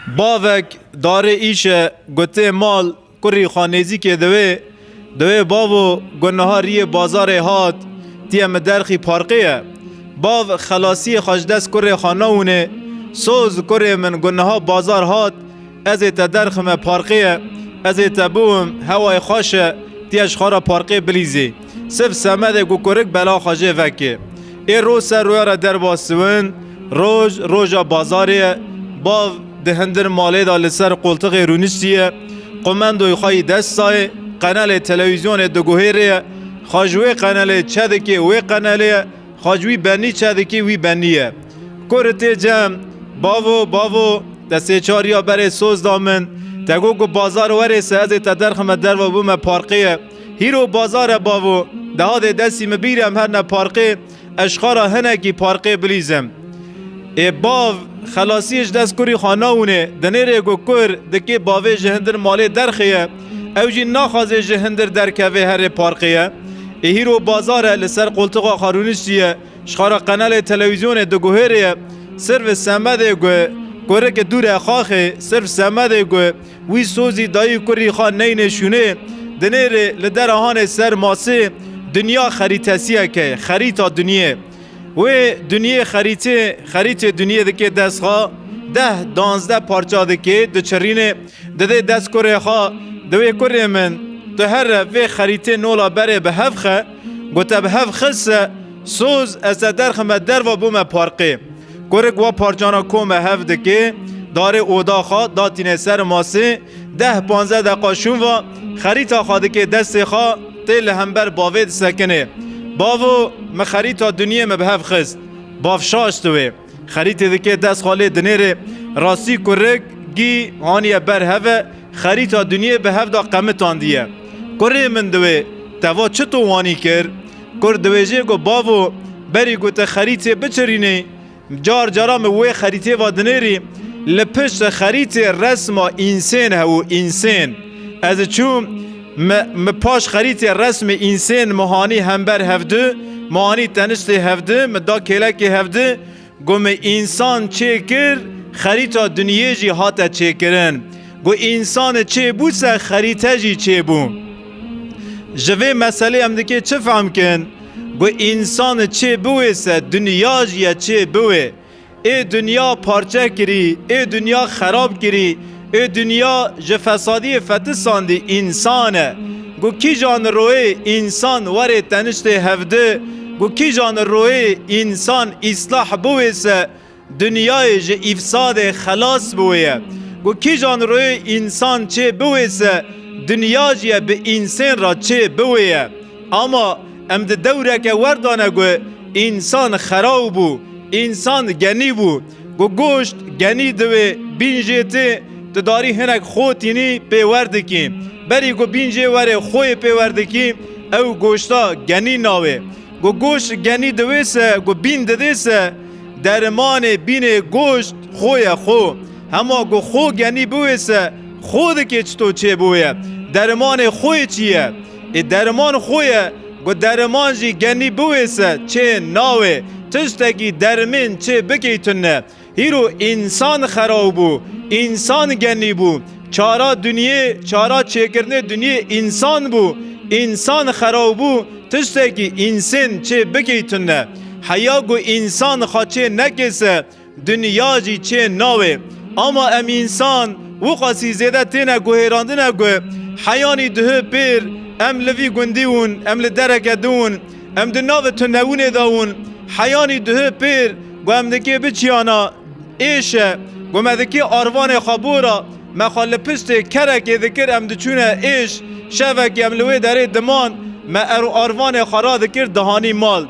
باوک داره ایشه گوته مال کری خانیزی که دوی باو گناهاری بازار هات تیم درخی پارقیه باو خلاصی خجدست کری خاناونه سوز کری من گناه بازار هات از تدرخم پارقیه از تبوم هوای خوشه تیش خارا پارقی بلیزی صف سمده گو کرک بلا خاجه وکه ای روز سر روی را در باسون روژا بازاریه باو دهندر مالی دا لسر قلتق رونشتیه قمندوی خواهی دستای قنال تلویزیون دگوهیره خاجوی قنال چدکی وی قنالیه خاجوی بنی چدکی وی بنیه کرتی جم باو دسته چاریا بره سوز دامن تگو گو بازار ورسه از تدرخم در و بوم پارقیه هیرو بازار باو دهاد دستی مبیرم هر نه پارقی اشخارا هنکی پارقی بلیزم ای باو خلاصیش دست کری خاناونه دنیره گو کر دکی باوی جهندر مالی درخیه او جی ناخوازه جهندر درکوه هر پارقیه ای هیرو بازاره لسر قلتقا خارونشتیه شخارا قنال تلویزیون دگوهریه صرف سمده گو گوره که دور خاخه صرف سمده گو وی سوزی دایی کری خان نینشونه دنیره لدر آهان سر ماسه دنیا خریتسیه که خریتا دنیا و دنیا خریت دنیا دکه دست خواه 10-12 پارچه دکه دو چرینه دده دست کره خواه دوی کره من تو هر وی خریته نولا بره به هفخه گوته به هفخه سوز از درخم در و بوم پارقه کره گوا پارچانا کوم هف دکه داره اودا خواه داتینه سر ماسه 10-15 دقا شون و خریتا خواه دکه دست خواه تیل همبر باوید سکنه باو ما خریتا دنیا ما به هف خست باف شاشتوه خریت دکه دست خاله دنیره راستی کرک گی هانیه بر هفه خریتا دنیا به هف دا قمتان دیه کره من دوه توا چطو وانی کر کر دویجه گو باو بری گو تا خریت بچرینه جار جارام وی خریته و دنیری لپشت خریت رسم انسان هو انسان از چون پاش خریت رسم انسان مهانی همبر هفته مهانی تنشت هفته مدا کلک هفته گم انسان چه کر خریتا دنیا جی هاتا چه کرن گو انسان چه بوسه خریتا جی چه بو جوه مسئله هم دکه چه فهم کن گو انسان چه بویسه دنیا جی چه بوی ای دنیا پارچه کری ای دنیا خراب کری ای دنیا جفسادی فتساندی انسانه گو کی جان روی انسان وره تنشت هفته گو کی جان روی انسان اصلاح بویسه دنیای جه افساد خلاص بویه گو کی جان روی انسان چه بویسه دنیا جه به انسان را چه بویه اما امد دوره که وردانه گو انسان خراب بو انسان گنی بو گو گوشت گنی دوی بینجیتی تداری هنک خوتینی پیوردکی بری گو بینجی وره خوی پیوردکی او گوشتا گنی ناوه گو گوشت گنی دویسه گو بین ددیسه درمان بین گوشت خوی خو اما گو خو گنی بویسه خود که چطور چه بویه درمان خوی چیه درمان خویه گو درمان جی گنی بویسه چه ناوه تشتگی درمین چه بگیتونه هیرو انسان خراب بو انسان گنی بو چارا چیکرنه دنیا انسان بو انسان خراب بو تشتگی انسان چه بگیتونه حیا گو انسان خاچه نکسه دنیا جی چه ناوه اما ام انسان وقاسی زیده تینه گو هیراندنه گو حیانی ده پیر ام لوی گندیون ام لدرکه دون ام دناو تنوونه داون حیانی ده پیر گو ام دکی بچیانا ایشه گو مدکی آروان خابورا مخال پشت کرک ذکر ام دچونه ایش شوک ام لوی داره دمان ما آروان خارا ذکر دهانی مال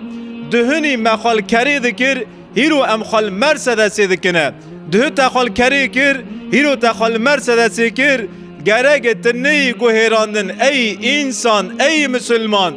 دهنی مخال کری ذکر هیرو ام خال مرسدس ذکنه ده تخال کری کر هیرو تخال مرسدس کر گرگ تنهی گو هیراندن ای انسان ای مسلمان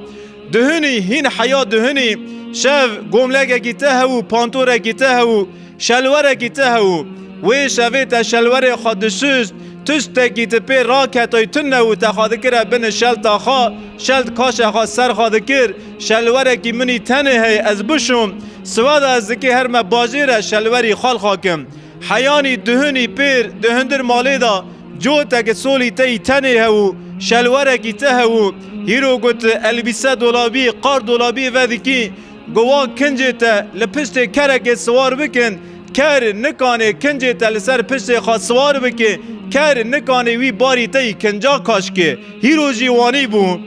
دهنی هین حیا دهنی شف گملگه گیته هو پانتوره گیته هو شلوره گیته هو وی شویت شلوره خادشوست تشتکی تپی راکتای تنه و تخادکره بین شلت آخا شلت کاش آخا سر خادکر شلوره کی منی تنه هی از بشم سواد از دکی هر مباجیره شلوری خال خاکم حیانی دهنی پیر دهندر مالی دا جو تک سولی تی تنی هو شلوره کی ته هو هیرو گوت البیسه دولابی قار دولابی ودکی گوا کنجه تا لپشت کرک سوار بکن کر نکانه کنجه تا لسر پشت خواست سوار بکن کر نکانه وی باری تی کنجا کاش که هیرو جیوانی بو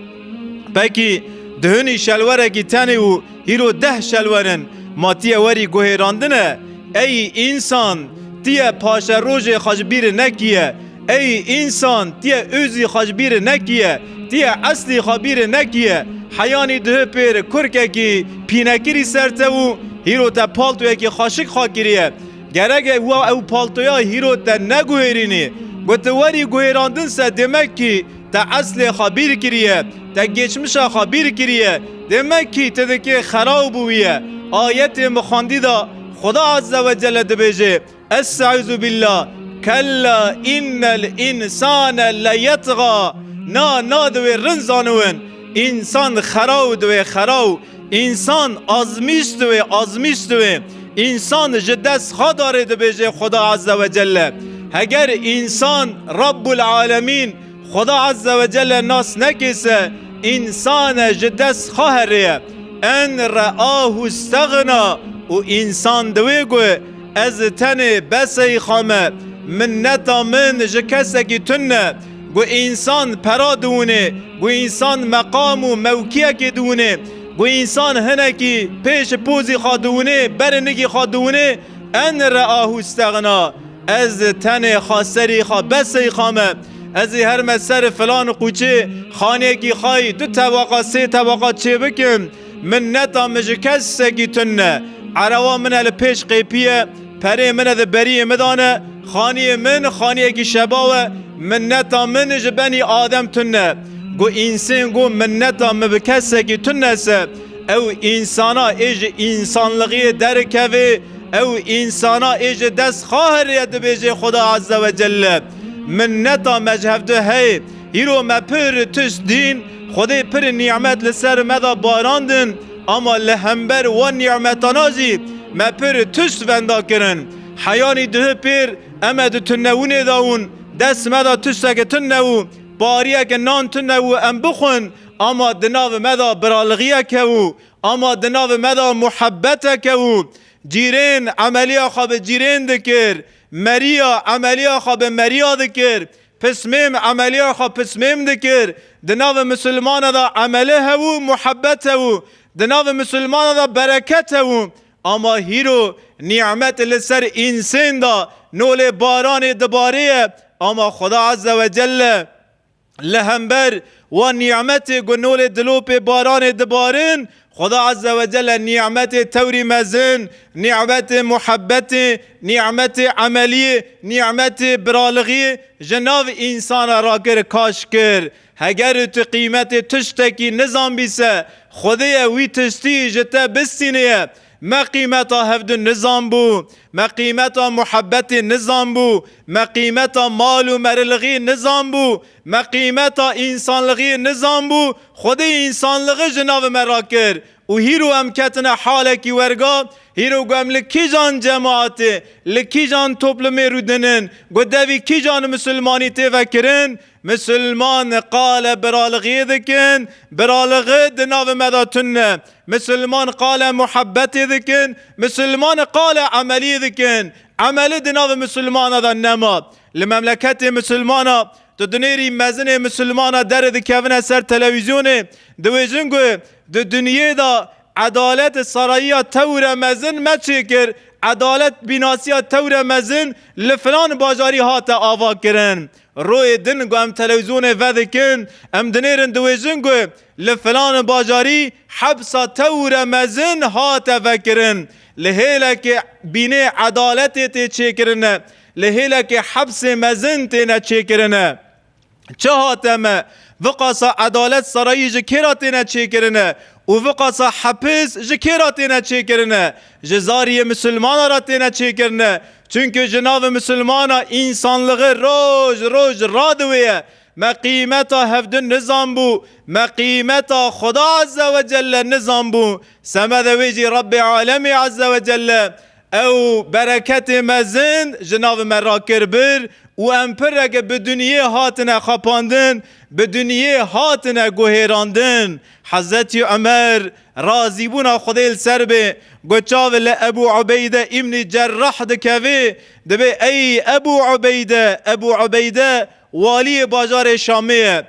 بکی دهنی شلوره کی تنی و هیرو 10 شلورن ماتیه وری گوهراندنه ای انسان تیه پاش روژ خجبیر نکیه ای انسان تیه اوزی خجبیر نکیه تیه اصلی خبیر نکیه حیانی ده پیر کرکه کی پینکیری سرته و هیرو تا پالتویه کی خاشک خاکریه گرگه او پالتویا هیرو تا نگوهرینی گوتواری گوهراندن سه دمک کی تا اصل خبیر کریه تا گچمشا خبیر کریه دمک کی تدکی خراب بویه آیت مخاندی دا خدا عز و جل دبیجه استعوذ بالله کلا ان الانسان لیطغى نا دوی رنزانون انسان خراو دوی خراو انسان آزمیش دوی انسان جدس خداره دبیجه خدا عز و جل اگر انسان رب العالمین خدا عز و جل ناس نکیسه انسان جدس خواهره ان رآه استغنا و انسان دوی گوه از تن بسی خامه منتا من جکسه کی تنه گو انسان پرا دونه گو انسان مقام و موکیه کی دونه گو انسان هنه کی پیش پوزی خادونه برنگی خادونه ان رآه استغنا از تن خاسری خوا بسی خامه از هر مسر فلان قوچه خانه کی خواهی 2 طبقه 3 طبقه چه بکن منتا مجکسه کی تنه عروا من الپیش قیپیه پره من ده بری مدانه خانی من خانی کی شباوه منتا من جبنی آدم تنه گو انسان گو منتا مبکسه کی تنه سه او انسانا ایج انسانلغی درکوه او انسانا ایج دست خواهر ید بیجه خدا عز و جل منتا مجهفده هی هیرو مپر تش دین خدا پر نعمت لسر مدا باراندن اما لهمبر و نعمتانازی مپر تشت وندا کرن حیانی ده پیر امد تنوونه داون دست مدا تشتک تنو باریه که نان تنو ام بخون اما دناو مدا برالغیه که اما دناو مدا محبت که جیرین عملیا خواب جیرین دکر مریا عملیا خواب مریا دکر پسمیم عملیا خواب پسمیم دکر دناو مسلمان دا عمله هو محبت هو دناو مسلمان دا برکت هو اما هیرو نعمت لسر انسان دا نول باران دباریه اما خدا عز و جل لهمبر و نعمت گنول دلوپ باران دبارن خدا عز و جل نعمت توری مزن نعمت محبت نعمت عملی نعمت برالغی جناب انسان را کر کاش کر اگر تو قیمت تشتکی نظام بیسه خدای وی تشتی جتا بستینه ما قیمتا هفد نظام بو ما قیمتا محبت نظام بو ما قیمتا مال و مرلغی نظام بو ما قیمتا انسانلغی نظام بو خود انسانلغی جناب مرا کر و هیرو هم کتنا حالکی ورگا هیرو گوهم لکی جان جماعته لکی جان توپلمه رو دنن گو دوی کی جان مسلمانی تفکرن مسلمان قال برالغی دکن برالغی دناو مداتن مسلمان قال محبت دکن مسلمان قال عملی دکن عمل دناو مسلمان دا نما لمملکت مسلمان تو دنیری مزن مسلمان در دکوونه سر تلویزیونه دویجن گو دو دنیای دا عدالت سرایی تور مزن مچه کر عدالت بیناسی تور مزن لفلان باجاری هات آوا کرن روی دن گو ام تلویزیون ودکن ام دنیرن دویجن گو لفلان باجاری حبسا تور مزن هات وکرن لحیله که بینه عدالت تی چه کرنه لحیله که حبس مزن تی نه چه کرنه چه هاتمه وقاسا عدالت سرایی جکراتینا چه کرنه و وقاسا حبس جکراتینا چه کرنه جزاری مسلمان را تینا چه کرنه چونکه جناب مسلمان انسانلغه روز را دویه ما قیمتا هفدن نظام بو ما قیمتا خدا عز و جل نظام بو سمد ویجی رب عالمی عز و جل او برکت مزن جناب مرا کربر و ام پرک به دنیا هاتنه خپاندن به دنیا هاتنه گوهراندن. حضرت عمر راضی بونا خدای سر به گوچاول ابو عبیده ابن جراح دکوی دبه ای ابو عبیده والی بازار شامیه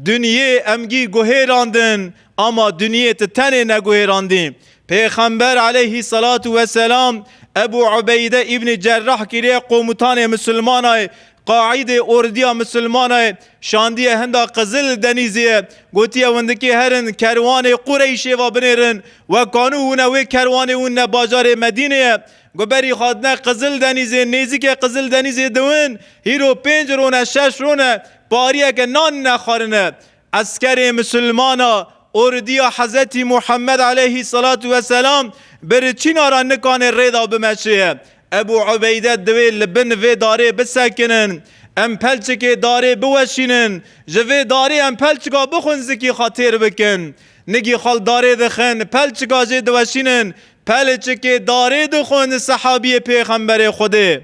دنیا امگی گوهراندن اما دنیا تنه نگوهراندیم. پیغمبر علیه الصلاة والسلام ابو عبیده ابن جراح کریه قومتان مسلمانای قاعده اردیا مسلمانای شاندیه هندا قزل دنیزیه گوتیه وندکی هرن کروان قریشه و بنیرن و کانونه و کروان اون بازار مدینه گوبری خادنه قزل دنیزه نیزی که قزل دنیزه دوین هیرو 5 رونه 6 رونه باریه که نان نخارنه. عسکر مسلمانا اردیا حضرت محمد علیه الصلاة والسلام بر چینا را نکانه ریدا بمشه. ابو عبیده دوی لبن وی داره بسکنن ام پلچه داره بوشینن جوی داره ام پلچه بخون زکی خاطر بکن نگی خال داره دخن پلچه جه دوشینن پلچه داره دخون صحابی پیغمبر خوده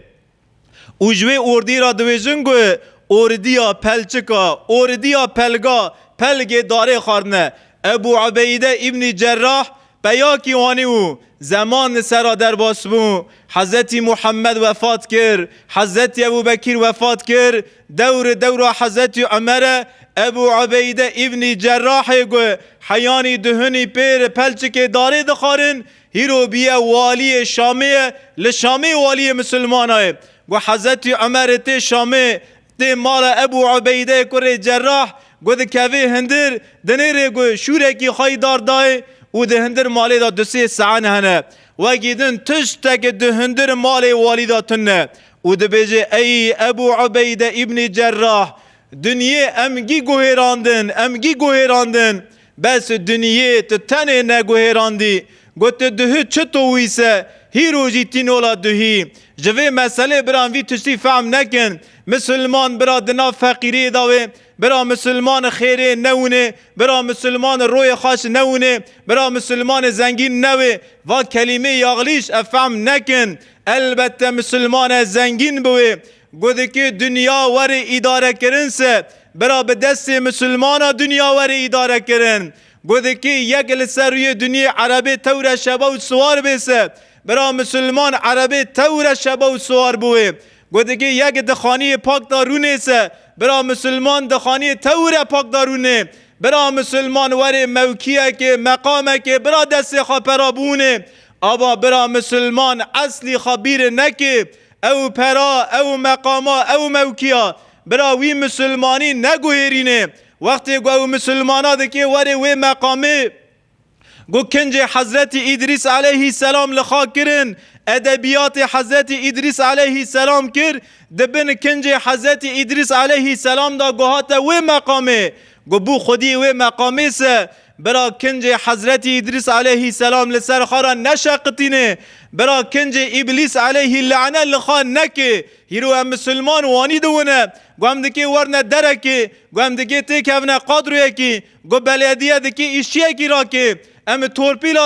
او جوی اردی را دوی جنگو اردیا پلچه اردیا پلگا پلگ داره خارنه. ابو عبیده ابن جراح بیاکی وانیو زمان سرا در باسبو حضرت محمد وفات کر حضرت ابو بکر وفات کر دور حضرت عمر ابو عبیده ابن جراح گو حیانی دهنی پیر پلچه داره دخارن هیرو بیه والی شامیه لشامی والی مسلمانای گو حضرت عمر تی شامی تی مال ابو عبیده کر جراح گو ده کوی هندر دنیره گو شورکی خواهی دار دای او ده هندر مالی دا 2-3 ساعت هنه و گیدن تشتک ده هندر مالی والی دا تنه او ده بیجه ای ابو عبیده ابن جراح دنیا امگی گوهراندن بس دنیا تتنه نگوهراندی گوت ده چطویسه هیرو جیتین اولا دهی جوه مسئله بران وی تشتی فهم نکن مسلمان برا دنا فقیری داوه برا مسلمان خیره نونه برا مسلمان روی خاش نونه برا مسلمان زنگین نوه و کلمه یاغلیش افهم نکن البته مسلمان زنگین بوه گوده که دنیا ور اداره کرنسه برا به دست مسلمان دنیا ور اداره کرن گوده که یک لسروی دنیا عربی تور شبا و سوار بیسه برا مسلمان عربی تور شبا و سوار بوه گوده که یک دخانی پاک دارونه سه برا مسلمان دخانی تور پاک دارونه برا مسلمان ور موکیه که مقامه که برا دست خاپرا بونه آبا برا مسلمان اصلی خبیر نکه او پرا او مقاما او موکیا برا وی مسلمانی نگوهرینه وقتی گو مسلمانا دکه ور وی مقامه گو کنج حضرت ادریس علیه السلام لخا کرن ادبیات حضرت ادریس علیه السلام کر دبن کنج حضرت ادریس علیه السلام دا گوهات و مقامه گو بو خودی و مقامه سه برا کنج حضرت ادریس علیه السلام لسر خارا نشقتینه برا کنج ابلیس علیه اللعنه لخان نکه هیرو هم مسلمان وانی دونه گو هم دکی ورنه درکه گو هم دکی تک هفنه قادرویه که گو بلدیه دکی ایشیه کی را که ام تورپیل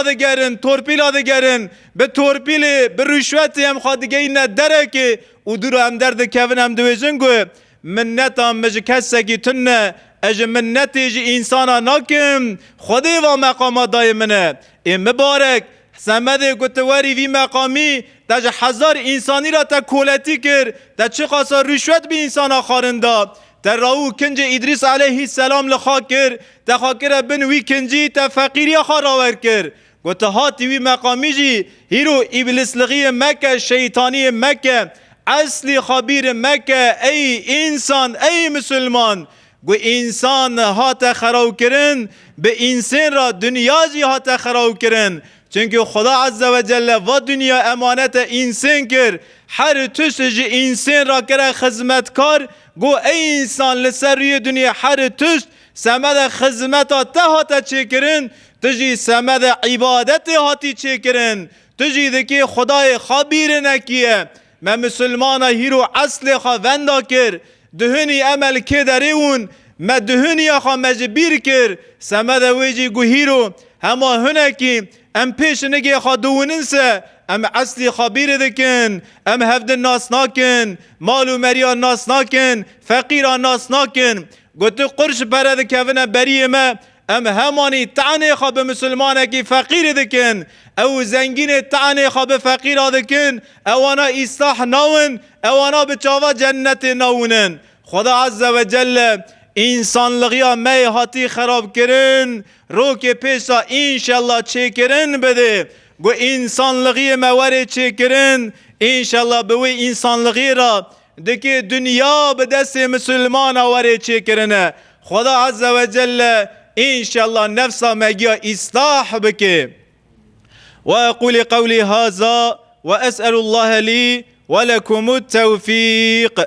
آده گرن به تورپیل به رشوت هم خواهدگه این درکه او دورو هم درد کون هم دویزن گو منت هم مج کسه کی تنه اج منت اج انسانا ناکم خودی و مقامات دای منه این مبارک سمده گوتواری وی مقامی تاج 1000 انسانی را تا کولتی کر تا چه خاصا رشوت به انسانا خارندا تا راو کنج ادریس علیه السلام لخاکر تا خاکر بن وی کنجی تا فقیری خاراور کر گوته هاتی وی مقامی جی هیرو ابلیس لغی مکه شیطانی مکه اصلی خبیر مکه ای انسان ای مسلمان گو انسان هات خراو کرن به انسان را دنیا جی هات خراو کرن چونکه خدا عز و جل و دنیا امانت انسان کر هر توش جی انسان را کره خدمتکار گو ای انسان لسری دنیا هر توش سمد خدمتا ته هات چه کرن تجی سمد عبادت هاتی چه کرن تجی دکی خدای خبیر نکیه ما مسلمان هیرو اصل خوندا کر دهنی عمل که دریون ما دهنی آخا مجبیر کر سمد ویجی گو هیرو هما هنکی ام پیش نگی خوا دووننسه ام اصلی خبیر دکن، ام هفد ناس ناکن، مالو مریا ناس ناکن، فقیر ناس ناکن. گوته قرش پرد کفنه بریه ما ام همانی تعنی خواب مسلمانه کی فقیر دکن او زنگین تعنی خواب فقیر دکن اوانا اصلاح ناون اوانا بچاوا جنت ناونن. خدا عز و جل انسان لغیا می هاتی خراب کرن رو که پیشا انشالله چه کرن بده گو انسان لغی موری چه کرن انشالله بوی انسان لغی را دکی دنیا به دست مسلمان وری چه کرنه. خدا عز و جل انشالله نفسا مگیا اصلاح بکه. وأقول قولي هذا وأسأل الله لي ولكم التوفيق.